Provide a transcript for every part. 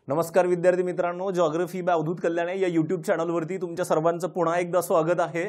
नमस्कार विद्यार्थी मित्रांनो, जिओग्राफी बाय अवधूत कल्याणे या यूट्यूब चॅनलवरती तुमच्या सर्वांचं पुन्हा एकदा स्वागत आहे।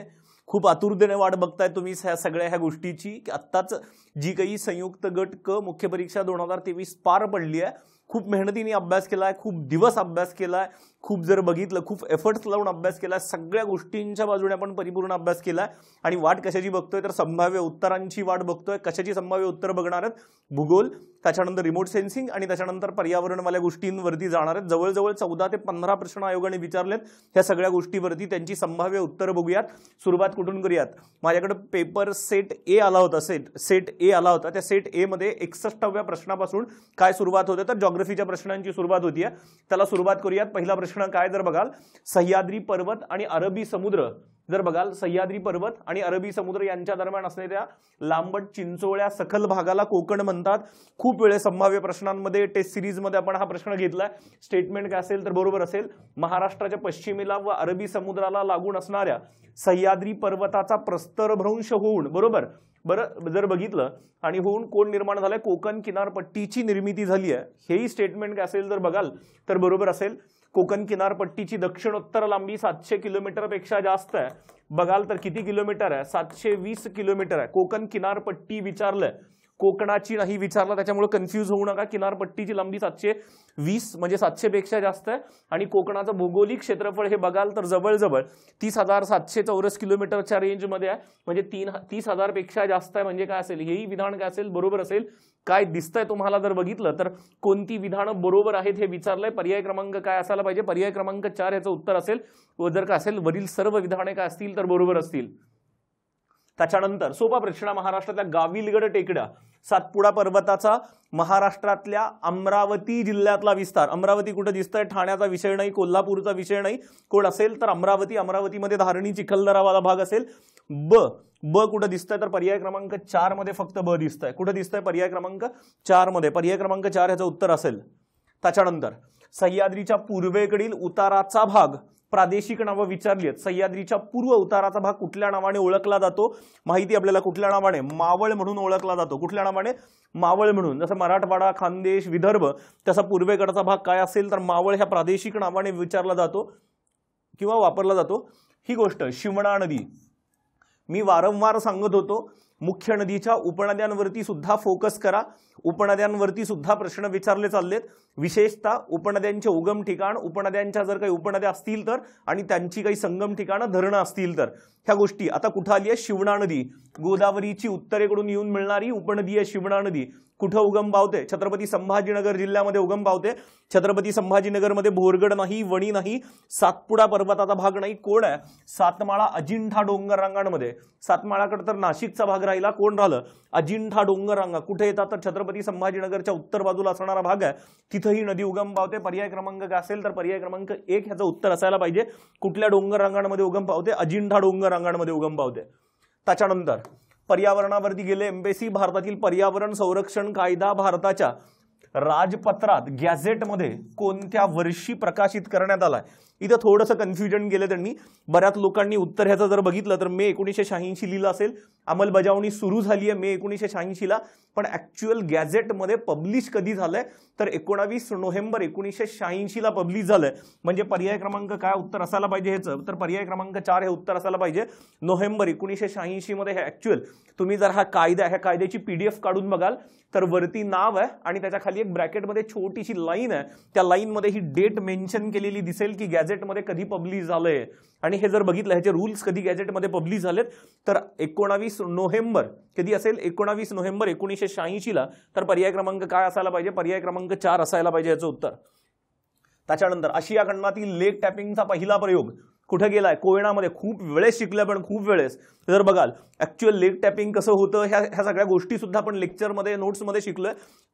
खूप आतुरतेने वाट बघताय तुम्ही ह्या गोष्टीची की आत्ताच जी काही संयुक्त गट क मुख्य परीक्षा 2023 पार पडली आहे। खूप मेहनतीने अभ्यास केलाय, खूप दिवस अभ्यास केलाय, खूप जर बघितलं खूप एफर्ट्स लावून अभ्यास केलाय, सगळ्या गोष्टींच्या बाजूने आपण परिपूर्ण अभ्यास केलाय आणि वाट कशाची बघतोय तर संभाव्य उत्तरांची वाट बघतोय। कशाची संभाव्य उत्तर बघणार आहेत? भूगोल, त्याच्यानंतर रिमोट सेन्सिंग आणि त्याच्यानंतर पर्यावरणवाल्या गोष्टींवरती जाणार आहेत। जवळजवळ 14 ते 15 प्रश्न आयोगाने विचारलेत ह्या सगळ्या गोष्टीवरती, त्यांची संभाव्य उत्तर बघूयात। सुरुवात कुठून करूयात? माझ्याकडे पेपर सेट ए आला होता, सेट ए आला होता। त्या सेट ए मध्ये 61व्या प्रश्नापासून काय सुरुवात होते तर जिओग्राफीच्या प्रश्नांची सुरुवात होतीये। त्याला सुरुवात करूयात। पहिला प्रश्न काय जर बघाल, सह्याद्री पर्वत आणि अरबी समुद्र जर बघाल, सह्याद्री पर्वत आणि अरबी समुद्र यांच्या दरम्यान असलेल्या लांबट चिंचोळ्या सखल भागाला कोकण म्हणतात। खूप वेळे संभाव्य प्रश्नांमध्ये टेस्ट सिरीज मध्ये आपण हा प्रश्न घेतलाय। स्टेटमेंट काय असेल तर बरोबर असेल, महाराष्ट्राच्या पश्चिमेला व अरबी समुद्राला लागून असणाऱ्या सह्याद्री पर्वताचा प्रस्तरभ्रंश होऊन, बरोबर बरं जर बघितलं आणि होऊन कोण निर्माण झालंय? कोकण किनारपट्टीची निर्मिती झाली आहे। हेही स्टेटमेंट काय असेल तर बघाल तर बरोबर असेल। कोकण किनारपट्टीची दक्षिणोत्तर लांबी 700 किलोमीटर पेक्षा जास्त आहे। बघाल तर किती किलोमीटर आहे? 720 किलोमीटर आहे। कोकण किनारपट्टी विचारलंय, कोकणाची नाही विचारलं, त्याच्यामुळे कन्फ्यूज होऊ नका। किनारपट्टीची लांबी 720 म्हणजे 700 पेक्षा जास्त आहे आणि कोकणाचं भौगोलिक क्षेत्रफळ हे बघाल तर जवळजवळ 30,700 चौरस किलोमीटरच्या रेंजमध्ये आहे, म्हणजे 30,000 पेक्षा जास्त आहे। म्हणजे काय असेल? हेही विधान काय असेल? बरोबर असेल। काय दिसतंय तुम्हाला जर बघितलं तर कोणती विधानं बरोबर आहेत हे विचारलंय। पर्याय क्रमांक काय असायला पाहिजे? पर्याय क्रमांक 4 याचं उत्तर असेल। व जर काय असेल वरील सर्व विधाने काय असतील तर बरोबर असतील। त्याच्यानंतर सोपा प्रश्न, महाराष्ट्रातल्या गाविलगड टेकड्या, सातपुडा पर्वताचा महाराष्ट्रातल्या अमरावती जिल्ह्यातला विस्तार। अमरावती कुठे दिसतंय? ठाण्याचा विषय नाही, कोल्हापूरचा विषय नाही, कोण असेल तर अमरावती। अमरावतीमध्ये धारणी चिखलदरावाला भाग असेल। ब कुठे दिसतंय तर पर्याय क्रमांक 4 मध्ये फक्त ब दिसतंय। कुठे दिसतंय? पर्याय क्रमांक 4 मध्ये। पर्याय क्रमांक 4 याचं उत्तर असेल। त्याच्यानंतर सह्याद्रीच्या पूर्वेकडील उताराचा भाग, प्रादेशिक नावं विचारली आहेत। सह्याद्रीच्या पूर्व उताराचा भाग कुठल्या नावाने ओळखला जातो? माहिती आपल्याला कुठल्या नावाने? मावळ म्हणून ओळखला जातो। कुठल्या नावाने? मावळ म्हणून। जसं मराठवाडा, खानदेश, विदर्भ, तसा पूर्वेकडचा भाग काय असेल तर मावळ ह्या प्रादेशिक नावाने विचारला जातो किंवा वापरला जातो। ही गोष्ट शिवणा नदी, मी वारंवार सांगत होतो मुख्य नदीच्या उपनद्यांवरती सुद्धा फोकस करा। उपनद्यांवरती सुद्धा प्रश्न विचारले चाललेत, विशेषतः उपनद्यांचे उगम ठिकाण, उपनद्यांच्या जर काही उपनद्या असतील तर आणि त्यांची काही संगम ठिकाणं, धरणं असतील तर ह्या गोष्टी। आता कुठं आली आहे? शिवणा नदी, गोदावरीची उत्तरेकडून येऊन मिळणारी उपनदी आहे शिवणा नदी। कुठं उगम पावते? छत्रपती संभाजीनगर जिल्ह्यामध्ये उगम पावते। छत्रपती संभाजीनगरमध्ये भोरगड नाही, वणी नाही, सातपुडा पर्वताचा भाग नाही, कोण आहे? सातमाळा अजिंठा डोंगर रांगांमध्ये। सातमाळाकडे तर नाशिकचा भाग राहिला, कोण राहिलं? अजिंठा डोंगर रांगा कुठे येतात तर छत्रपती संभाजीनगरच्या उत्तर बाजूला असणारा भाग आहे, तिथंही नदी उगम पावते। पर्याय क्रमांक काय असेल तर पर्याय क्रमांक 1 ह्याचं उत्तर असायला पाहिजे। कुठल्या डोंगर रांगांमध्ये उगम पावते? अजिंठा डोंगर रांगांमध्ये उगम पावते। त्याच्यानंतर पर्यावरणावरती गेले एमपीएससी, भारतातील पर्यावरण संरक्षण कायदा भारताच्या राजपत्रात गॅझेटमध्ये कोणत्या वर्षी प्रकाशित करण्यात आलाय? इथं थोडंसं कन्फ्युजन गेलं त्यांनी। बऱ्याच लोकांनी उत्तर ह्याचं जर बघितलं तर मे 1986 लिहिलं असेल। अंमलबजावणी सुरू झाली आहे मे 1986 ला, पण ऍक्च्युअल गॅझेटमध्ये पब्लिश कधी झालंय तर 19 नोव्हेंबर 1986 ला पब्लिश झालंय। म्हणजे पर्याय क्रमांक काय उत्तर असायला पाहिजे ह्याचं? तर पर्याय क्रमांक 4 हे उत्तर असायला पाहिजे। नोव्हेंबर 1986 मध्ये हे ऍक्च्युअल। तुम्ही जर हा कायदा, ह्या कायद्याची PDF काढून बघाल तर वरती नाव आहे आणि त्याच्या खाली एक ब्रॅकेटमध्ये छोटीशी लाईन आहे, त्या लाईन मध्ये ही डेट मेन्शन केलेली दिसेल की गॅझेटमध्ये कधी पब्लिश झालंय। आणि हे जर बघितलं ह्याचे रूल्स कधी गॅझेटमध्ये पब्लिश झालेत तर 19 नोव्हेंबर कधी असेल? 19 नोव्हेंबर 1986 ला। तर पर्याय क्रमांक काय असायला पाहिजे? पर्याय क्रमांक 4 असायला पाहिजे याचं उत्तर। त्याच्यानंतर आशिया खंडातील लेग टॅपिंगचा पहिला प्रयोग कुठे गेलाय? कोयनामध्ये। खूप वेळेस शिकलं, पण खूप वेळेस जर बघाल ऍक्च्युअल लेग टॅपिंग कसं होतं ह्या सगळ्या गोष्टी सुद्धा आपण लेक्चरमध्ये, नोट्समध्ये शिकलोय।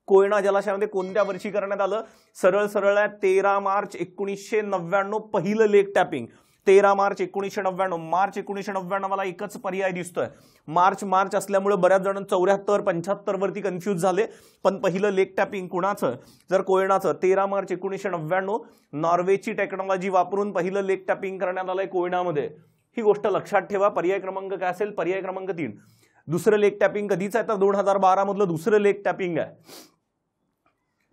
कोयना जलाशयामध्ये कोणत्या वर्षी करण्यात आलं? सरळ सरळ आहे 13 मार्च 1999 पहिलं लेग टॅपिंग। 13 मार्च 1999। मार्च 1999 मला एकच पर्याय दिसतोय, मार्च असल्यामुळे बऱ्याच जण 74 75 वरती कन्फ्यूज झाले, पण पहिलं लेग टॅपिंग कुणाचं? जर कोयनाचं 13 मार्च 1999 नॉर्वेची टेक्नॉलॉजी वापरून पहिलं लेग टॅपिंग करण्यात आलंय कोयनामध्ये। ही गोष्ट लक्षात ठेवा। पर्याय क्रमांक काय असेल? पर्याय क्रमांक 3। दुसरं लेग टॅपिंग कधीच आहे तर 2012 मधलं दुसरं लेग टॅपिंग आहे।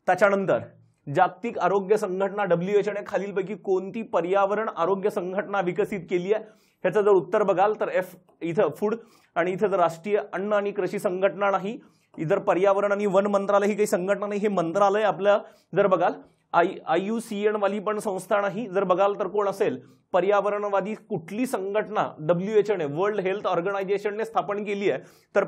त्याच्यानंतर जागतिक आरोग्य संघटना WHO ने खालीलपैकी कोणती पर्यावरण आरोग्य संघटना विकसित केली आहे? ह्याचं जर उत्तर बघाल तर F इथं फूड, आणि इथं जर राष्ट्रीय अन्न आणि कृषी संघटना नाही, इधर पर्यावरण आणि वन मंत्रालय ही काही संघटना नाही, हे मंत्रालय आपलं जर बघाल IUCN वाली पण संस्था नाही, जर बघाल तर कोण असेल पर्यावरणवादी कुठली संघटना WHO ने वर्ल्ड हेल्थ ऑर्गनायझेशनने स्थापन केली आहे तर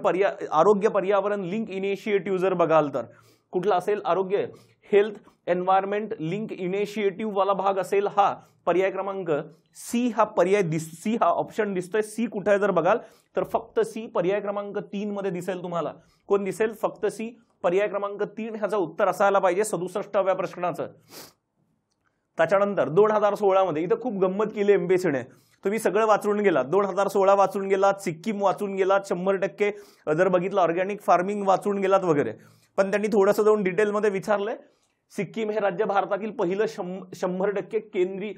आरोग्य पर्यावरण लिंक इनिशिएटिव्ह जर बघाल तर कुठला असेल आरोग्य हेल्थ एन्व्हायरमेंट लिंक इनिशिएटिव्ह वाला भाग असेल हा पर्याय क्रमांक सी, हा पर्याय सी हा ऑप्शन दिसतोय, सी कुठे आहे जर बघाल तर फक्त सी पर्याय क्रमांक 3 मध्ये दिसेल तुम्हाला, कोण दिसेल फक्त सी पर्याय क्रमांक 3 ह्याचं उत्तर असायला पाहिजे 67व्या प्रश्नाचं। त्याच्यानंतर 2016 मध्ये इथं खूप गंमत केली एमबीसीने, तुम्ही सगळं वाचून गेलात, 2016 वाचून गेलात, सिक्कीम वाचून गेलात 100%, जर बघितलं ऑर्गॅनिक फार्मिंग वाचून गेलात वगैरे, पण त्यांनी थोडंसं जाऊन डिटेलमध्ये विचारलंय सिक्कीम हे राज्य भारतातील पहिलं 100%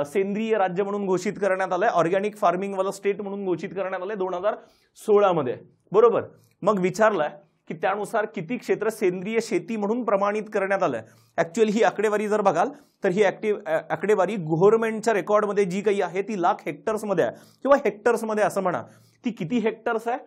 सेंद्रिय राज्य म्हणून घोषित करण्यात आलंय, ऑर्गॅनिक फार्मिंग वाला स्टेट म्हणून घोषित करण्यात आलंय 2016 मध्ये, बरोबर। मग विचारलंय की त्यानुसार किती क्षेत्र सेंद्रिय शेती म्हणून प्रमाणित करण्यात आलंय। ऍक्च्युअली ही आकडेवारी जर बघाल तर ही आकडेवारी गव्हर्नमेंटच्या रेकॉर्डमध्ये जी काही आहे ती लाख हेक्टर्स मध्ये आहे किंवा हेक्टर्स मध्ये असं म्हणा, ती किती हेक्टर्स आहे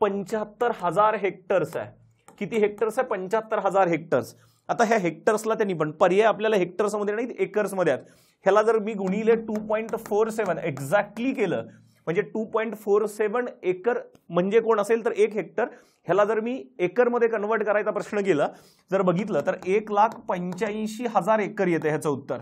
75,000 हेक्टर्स आहे। किती हेक्टर्स आहे 75,000 हेक्टर्स। आता ह्या हेक्टर्सला त्यांनी पण पर्याय आपल्याला हेक्टर्स मध्ये नाही एकर्स मध्ये आहेत, ह्याला जर मी गुणिले 2.47 एक्झॅक्टली केलं म्हणजे 2.47 एकर म्हणजे कोण असेल तर 1 हेक्टर, ह्याला जर मी एकर मध्ये कन्वर्ट करायचा प्रश्न केला जर बघितलं तर 1,85,000 एकर येते ह्याचं उत्तर,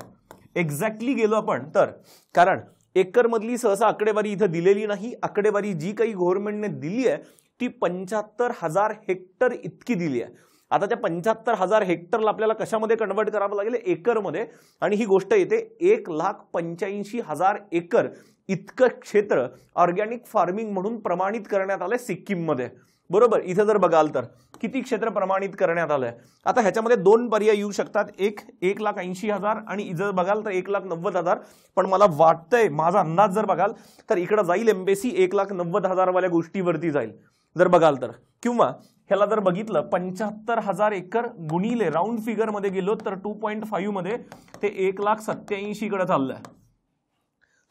एक्झॅक्टली गेलो आपण तर, कारण एकर मधली सहसा आकडेवारी इथं दिलेली नाही, आकडेवारी जी काही गव्हर्नमेंटने दिली आहे ती 75,000 हेक्टर इतकी दिली आहे। आता त्या 75,000 हेक्टरला आपल्याला कशामध्ये कन्वर्ट करावं लागेल एकरमध्ये, आणि ही गोष्ट येते 1,85,000 एकर इतकं क्षेत्र ऑर्गॅनिक फार्मिंग म्हणून प्रमाणित करण्यात आलंय सिक्कीम मध्ये, बरोबर। इथे जर बघाल तर किती क्षेत्र प्रमाणित करण्यात आलंय, आता ह्याच्यामध्ये दोन पर्याय येऊ शकतात, एक 1,80,000 आणि इथं बघाल तर 1,90,000, पण मला वाटतंय माझा अंदाज जर बघाल तर इकडे जाईल एमबीसी 1,90,000 वाल्या गोष्टीवरती जाईल जर बघाल तर, किंवा ह्याला जर बघितलं 75,000 एकर गुणिले राऊंड फिगर मध्ये गेलो तर 2.5 मध्ये ते 1,87,000 कडे चाललंय,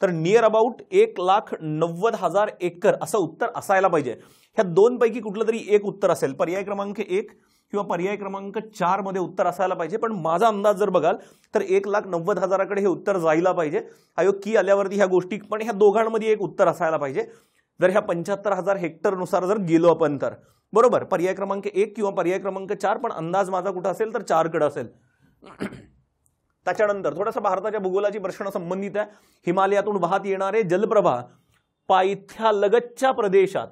तर नियर अबाउट 1,90,000 एकर असं उत्तर असायला पाहिजे। ह्या दोन पैकी कुठलं तरी एक उत्तर असेल, पर्याय क्रमांक 1 किंवा पर्याय क्रमांक 4 मध्ये उत्तर असायला पाहिजे, पण माझा अंदाज जर बघाल तर 1,90,000 कडे हे उत्तर जायला पाहिजे। आयोग की आल्यावरती ह्या गोष्टी, पण ह्या दोघांमध्ये एक उत्तर असायला पाहिजे जर ह्या 75,000 हेक्टर नुसार जर गेलो आपण तर, बरोबर। पर्याय क्रमांक 1 किंवा पर्याय क्रमांक 4, पण अंदाज माझा कुठं असेल तर 4 कडे असेल। त्याच्यानंतर थोडासा भारताच्या भूगोलाची प्रश्न संबंधित आहे, हिमालयातून वाहत येणारे जलप्रवाह पायथ्यालगतच्या प्रदेशात,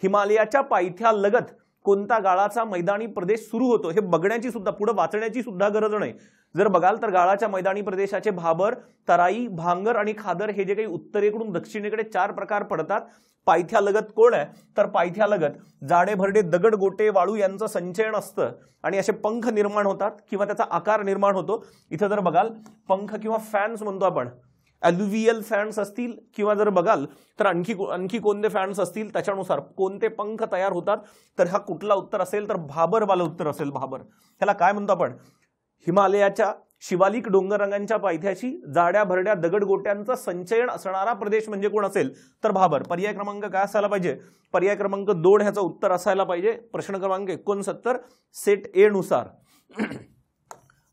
हिमालयाच्या पायथ्यालगत कोणता गाळाचा मैदानी प्रदेश सुरू होतो हे बघण्याची सुद्धा, पुढे वाचण्याची सुद्धा गरज नाही, जर बघाल तर गाळाच्या मैदानी प्रदेशाचे भाबर, तराई, भांगर आणि खादर हे जे काही उत्तरेकडून दक्षिणेकडे 4 प्रकार पडतात। पायथ्यालगत कोण आहे तर पायथ्यालगत जाडे भरडे दगड गोटे वाळू यांचं संचयन असतं आणि असे पंख निर्माण होतात किंवा त्याचा आकार निर्माण होतो। इथं जर बघाल पंख किंवा फॅन्स म्हणतो आपण, अल्युव्हियल फॅन्स असतील किंवा जर बघाल तर आणखी कोणते फॅन्स असतील त्याच्यानुसार कोणते पंख तयार होतात, तर हा कुठला उत्तर असेल तर भाबरवाला उत्तर असेल, भाबर। ह्याला काय म्हणतो आपण, हिमालयाच्या शिवालिक डोंगररांगांच्या पायथ्याशी जाड्या भरड्या दगडगोट्यांचं संचयन असणारा प्रदेश म्हणजे कोण असेल तर भाबर। पर्याय क्रमांक काय असायला पाहिजे, पर्याय क्रमांक 2 ह्याचं उत्तर असायला पाहिजे प्रश्न क्रमांक 69 सेट ए नुसार।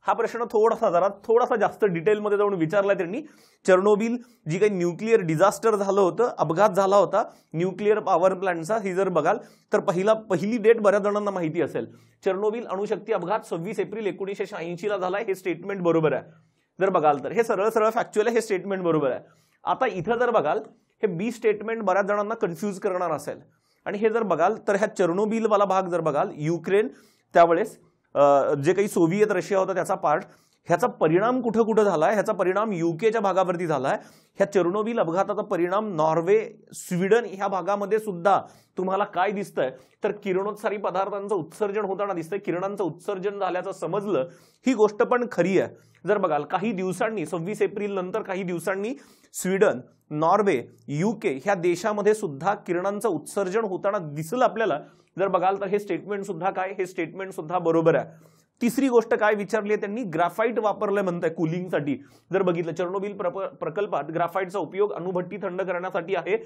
हा प्रश्न थोडासा जास्त डिटेलमध्ये जाऊन विचारला त्यांनी। चर्नोबिल जी काही न्यूक्लिअर डिझास्टर झालं होतं, अपघात झाला होता न्यूक्लिअर पॉवर प्लांटचा, ही जर बघाल तर पहिली डेट बऱ्याच जणांना माहिती असेल, चर्नोबिल अणुशक्ती अपघात 26 एप्रिल 1986 ला झालाय, हे स्टेटमेंट बरोबर आहे जर बघाल तर, हे सरळ फॅक्च्युअल आहे, हे स्टेटमेंट बरोबर आहे। आता इथं जर बघाल हे बी स्टेटमेंट बऱ्याच जणांना कन्फ्यूज करणार असेल, आणि हे जर बघाल तर ह्या चर्नोबिल वाला भाग जर बघाल युक्रेन त्यावेळेस जे काही सोव्हिएत रशिया होता त्याचा पार्ट, ह्याचा परिणाम कुठं कुठं झालाय, ह्याचा परिणाम युकेच्या भागावरती झालाय। ह्या चर्नोबिल अपघाताचा परिणाम नॉर्वे, स्वीडन ह्या भागामध्ये सुद्धा तुम्हाला काय दिसतंय तर किरणोत्सारी पदार्थांचं उत्सर्जन होताना दिसतंय, किरणांचं उत्सर्जन झाल्याचं समजलं, ही गोष्ट पण खरी आहे। जर बघाल काही दिवसांनी 26 एप्रिल नंतर काही दिवसांनी स्वीडन, नॉर्वे, युके ह्या देशामध्ये सुद्धा किरणांचं उत्सर्जन होताना दिसलं आपल्याला, जर बघाल तर हे स्टेटमेंट सुद्धा काय, हे स्टेटमेंट सुद्धा बरोबर आहे। तिसरी गोष्ट काय विचारली आहे त्यांनी, ग्राफाईट वापरलंय म्हणताय कूलिंगसाठी. जर बघितलं चेर्नोबिल प्रकल्पात ग्राफाईटचा उपयोग अणुभट्टी थंड करण्यासाठी आहे,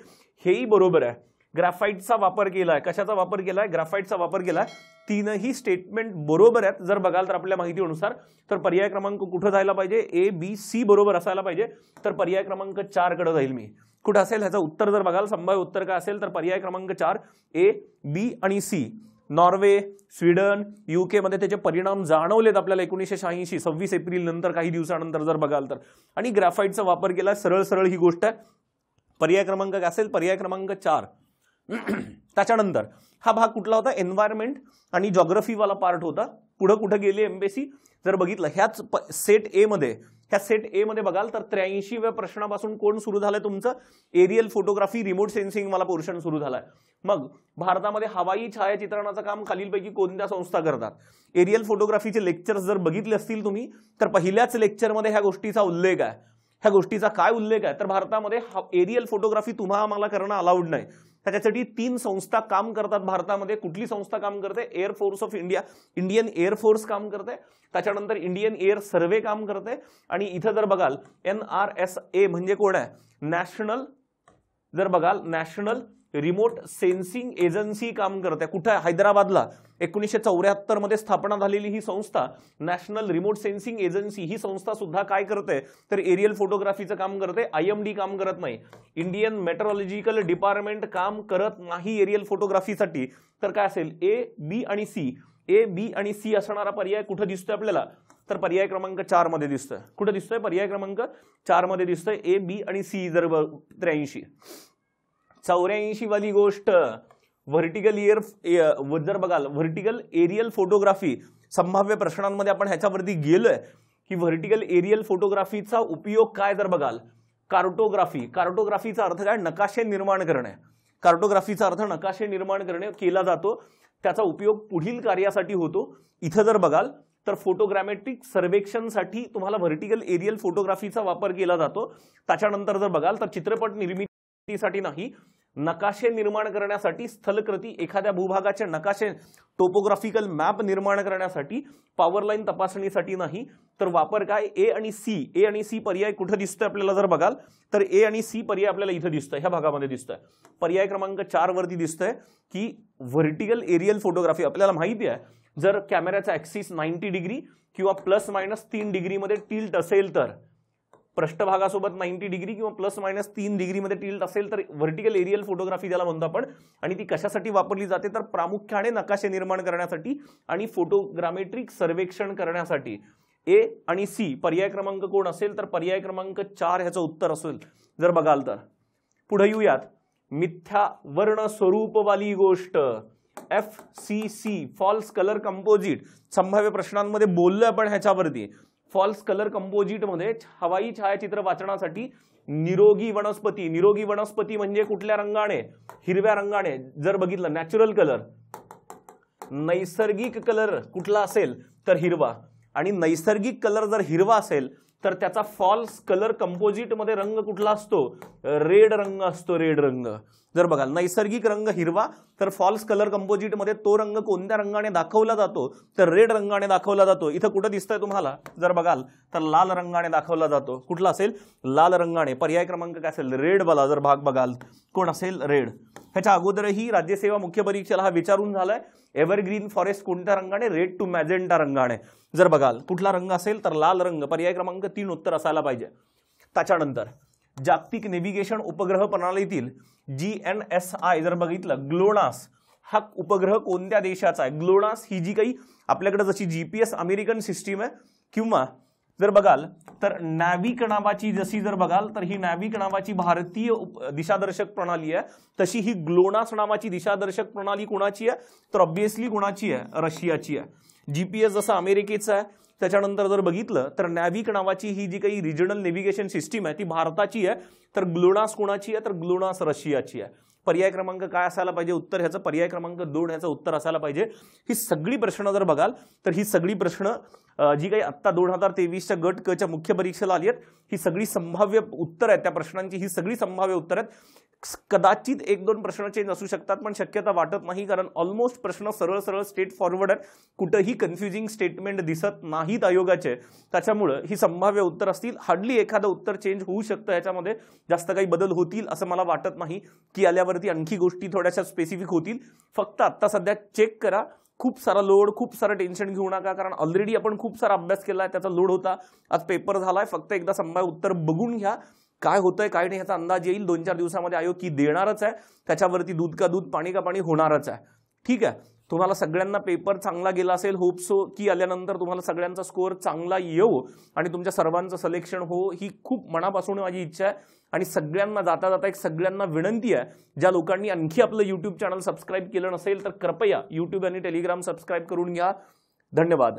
हेही बरोबर आहे. ग्राफाईटचा वापर केलाय, कशाचा वापर केलाय, ग्राफाईटचा वापर केलाय. तीनही स्टेटमेंट बरोबर आहेत. जर बघाल तर आपल्या माहितीनुसार तर पर्याय क्रमांक कुठं जायला पाहिजे, ए बी सी बरोबर असायला पाहिजे. तर पर्याय क्रमांक 4 कडे जाईल मी. कुठं असेल ह्याचं उत्तर जर बघाल, संभाव्य उत्तर काय असेल तर पर्याय क्रमांक 4 ए बी आणि सी. नॉर्वे, स्वीडन, युके मध्ये त्याचे परिणाम जाणवलेत आपल्याला 1986 26 एप्रिल नंतर काही दिवसानंतर जर बघाल तर. आणि ग्राफाईटचा वापर केला, सरळ सरळ ही गोष्ट आहे. पर्याय क्रमांक काय असेल, पर्याय क्रमांक 4. त्याच्यानंतर हा भाग कुठला होता, एन्व्हायरमेंट आणि जॉग्रफी वाला पार्ट होता. पुढे कुठे गेले एमबीसी जर बघितलं ह्याच सेट ए मध्ये, ह्या सेट ए मध्ये बघाल तर 83व्या प्रश्नापासून कोण सुरू झालंय तुमचं, एरियल फोटोग्राफी रिमोट सेन्सिंग वाला पोर्शन सुरू झालाय. मग भारतामध्ये हवाई छायाचित्रणाचं काम खालीलपैकी कोणत्या संस्था करतात. एरियल फोटोग्राफीचे लेक्चर्स जर बघितले असतील तुम्ही तर पहिल्याच लेक्चरमध्ये ह्या गोष्टीचा उल्लेख आहे. ह्या गोष्टीचा काय उल्लेख आहे तर भारतामध्ये एरियल फोटोग्राफी तुम्हाला आम्हाला करणं अलाउड नाही. त्याच्यासाठी 3 संस्था काम करतात भारतामध्ये. कुठली संस्था काम करते, air force of India, Indian air force काम करते. त्याच्यानंतर इंडियन एअर सर्वे काम करते. आणि इथं जर बघाल NRSA म्हणजे कोण आहे, नॅशनल, जर बघाल नॅशनल रिमोट सेन्सिंग एजन्सी काम करते. कुठे आहे, हैदराबादला. 1974 मध्ये स्थापना झालेली ही संस्था नॅशनल रिमोट सेन्सिंग एजन्सी, ही संस्था सुद्धा काय करते तर एरियल फोटोग्राफीचं काम करते. IMD काम करत नाही, इंडियन मेट्रोलॉजिकल डिपार्टमेंट काम करत नाही एरियल फोटोग्राफीसाठी. तर काय असेल, ए बी आणि सी. ए बी आणि सी असणारा पर्याय कुठे दिसतोय आपल्याला तर पर्याय क्रमांक 4 मध्ये दिसतोय. कुठे दिसतोय, पर्याय क्रमांक 4 मध्ये दिसतोय ए बी आणि सी. जर 83 84 वाली गोष्ट व्हर्टिकल एअर, जर बघाल व्हर्टिकल एरियल फोटोग्राफी संभाव्य प्रश्नांमध्ये आपण ह्याच्यावरती गेलोय की व्हर्टिकल एरियल फोटोग्राफीचा उपयोग काय. जर बघाल कार्टोग्राफी, कार्टोग्राफीचा अर्थ काय, नकाशे निर्माण करणे. कार्टोग्राफीचा अर्थ नकाशे निर्माण करणे केला जातो. त्याचा उपयोग पुढील कार्यासाठी होतो. इथं जर बघाल तर फोटोग्रामेट्रिक सर्वेक्षणसाठी तुम्हाला व्हर्टिकल एरियल फोटोग्राफीचा वापर केला जातो. त्याच्यानंतर जर बघाल तर चित्रपट निर्मितीसाठी नाही, नकाशे निर्माण करण्यासाठी, स्थलकृती, एखाद्या भूभागाचे नकाशे, टोपोग्राफिकल मॅप निर्माण करण्यासाठी, पॉवर लाईन तपासणीसाठी नाही. तर वापर काय, ए आणि सी. ए आणि सी पर्याय कुठे दिसतोय आपल्याला जर बघाल तर ए आणि सी पर्याय आपल्याला इथं दिसतोय, ह्या भागामध्ये दिसतोय. पर्याय क्रमांक 4 वरती दिसतोय की व्हर्टिकल एरियल फोटोग्राफी. आपल्याला माहिती आहे जर कॅमेऱ्याचा ऍक्सिस 90 डिग्री किंवा ±3 डिग्री मध्ये टिल्ट असेल तर, पृष्ठभागासोबत 90 डिग्री किंवा ±3 डिग्री मध्ये टिल्ट असेल तर व्हर्टिकल एरियल फोटोग्राफी त्याला म्हणतो आपण. आणि ती कशासाठी वापरली जाते तर प्रामुख्याने नकाशे निर्माण करण्यासाठी आणि फोटोग्रामेट्रिक सर्वेक्षण करण्यासाठी. ए आणि सी पर्याय क्रमांक कोण असेल तर पर्याय क्रमांक 4 ह्याचं उत्तर असेल जर बघाल तर. पुढे येऊयात, मिथ्या वर्ण स्वरूपवाली गोष्ट, FCC फॉल्स कलर कंपोजिट. संभाव्य प्रश्नांमध्ये बोललोय आपण ह्याच्यावरती. फॉल्स कलर कंपोजिट मध्ये हवाई छायाचित्र वाचनासाठी निरोगी वनस्पती, निरोगी वनस्पती म्हणजे कुठल्या रंगाने, हिरव्या रंगाने. जर बघितलं नॅचरल कलर, नैसर्गिक कलर कुठला असेल तर हिरवा. आणि नैसर्गिक कलर जर हिरवा असेल तर त्याचा फॉल्स कलर कंपोजिट मध्ये रंग कुठला असतो, रेड रंग असतो, रेड रंग. जर बघाल नैसर्गिक रंग हिरवा तर फॉल्स कलर कंपोजिट मध्ये तो रंग कोणत्या रंगाने दाखवला जातो तर रेड रंगाने दाखवला जातो. इथं कुठं दिसतंय तुम्हाला जर बघाल तर लाल रंगाने दाखवला जातो. कुठला असेल, लाल रंगाने. पर्याय क्रमांक काय असेल, रेड वाला. जर भाग बघाल कोण असेल, रेड. ह्याच्या अगोदरही राज्यसेवा मुख्य परीक्षेला हा विचारून झालाय. एव्हरग्रीन फॉरेस्ट कोणत्या रंगाने, रेड टू मॅजेंटा रंगाने. जर बघाल कुठला रंग असेल तर लाल रंग. पर्याय क्रमांक 3 उत्तर असायला पाहिजे. त्याच्यानंतर जागतिक नेव्हिगेशन उपग्रह प्रणालीतील GNSI जर बघितलं, ग्लोनास हा उपग्रह कोणत्या देशाचा आहे. ग्लोनास ही जी काही आपल्याकडे जशी GPS अमेरिकन सिस्टीम आहे, किंवा जर बघाल तर नॅविक नावाची, जशी जर बघाल तर ही नॅविक नावाची भारतीय दिशादर्शक प्रणाली आहे, तशी ही ग्लोनास नावाची दिशादर्शक प्रणाली कोणाची आहे तर ऑब्व्हियसली कोणाची आहे, रशियाची आहे. GPS जसं अमेरिकेचं आहे. त्याच्यानंतर जर बघितलं तर नॅविक नावाची ही जी काही रिजनल नेव्हिगेशन सिस्टीम आहे ती भारताची आहे. तर ग्लोनास कोणाची आहे तर ग्लोनास रशियाची आहे. पर्याय क्रमांक काय असायला पाहिजे उत्तर ह्याचं, पर्याय क्रमांक 2 ह्याचं उत्तर असायला पाहिजे. ही सगळी प्रश्न जर बघाल तर ही सगळी प्रश्न जी काही आत्ता 2023च्या गट क च्या मुख्य परीक्षेला आली आहेत, ही सगळी संभाव्य उत्तर आहेत त्या प्रश्नांची. ही सगळी संभाव्य उत्तर आहेत. कदाचित 1-2 प्रश्न चेंज असू शकतात, पण शक्यता वाटत नाही, कारण ऑलमोस्ट प्रश्न सरळ सरळ स्ट्रेट फॉरवर्ड आहेत. कुठेही कन्फ्युजिंग स्टेटमेंट दिसत नाहीत आयोगाचे. त्याच्यामुळे ही संभाव्य उत्तर असतील. हार्डली एखादं उत्तर चेंज होऊ शकतं, याच्यामध्ये जास्त काही बदल होतील असं मला वाटत नाही. की आल्यावरती आणखी गोष्टी थोड्याशा स्पेसिफिक होतील. फक्त आता सध्या चेक करा. खूप सारा लोड, खूप सारं टेन्शन घेऊ नका, कारण ऑलरेडी आपण खूप सारा अभ्यास केलाय, त्याचा लोड होता. आज पेपर झालाय. फक्त एकदा संभाव्य उत्तर बघून घ्या, काय होतंय काय नाही याचा अंदाज येईल. 2-4 दिवसामध्ये आयोग की देणारच आहे, त्याच्यावरती दूध का दूध पाणी का पाणी होणारच आहे. ठीक आहे. तुम्हाला सगळ्यांना पेपर चांगला गेला असेल. होप सो की आल्यानंतर तुम्हाला सगळ्यांचा स्कोअर चांगला येऊ आणि तुमच्या सर्वांचं सिलेक्शन हो, ही खूप मनापासून माझी इच्छा आहे. आणि सगळ्यांना जाता जाता एक सगळ्यांना विनंती आहे, ज्या लोकांनी आणखी आपलं यूट्यूब चॅनल सबस्क्राईब केलं नसेल तर कृपया यूट्यूब आणि टेलिग्राम सबस्क्राईब करून घ्या. धन्यवाद.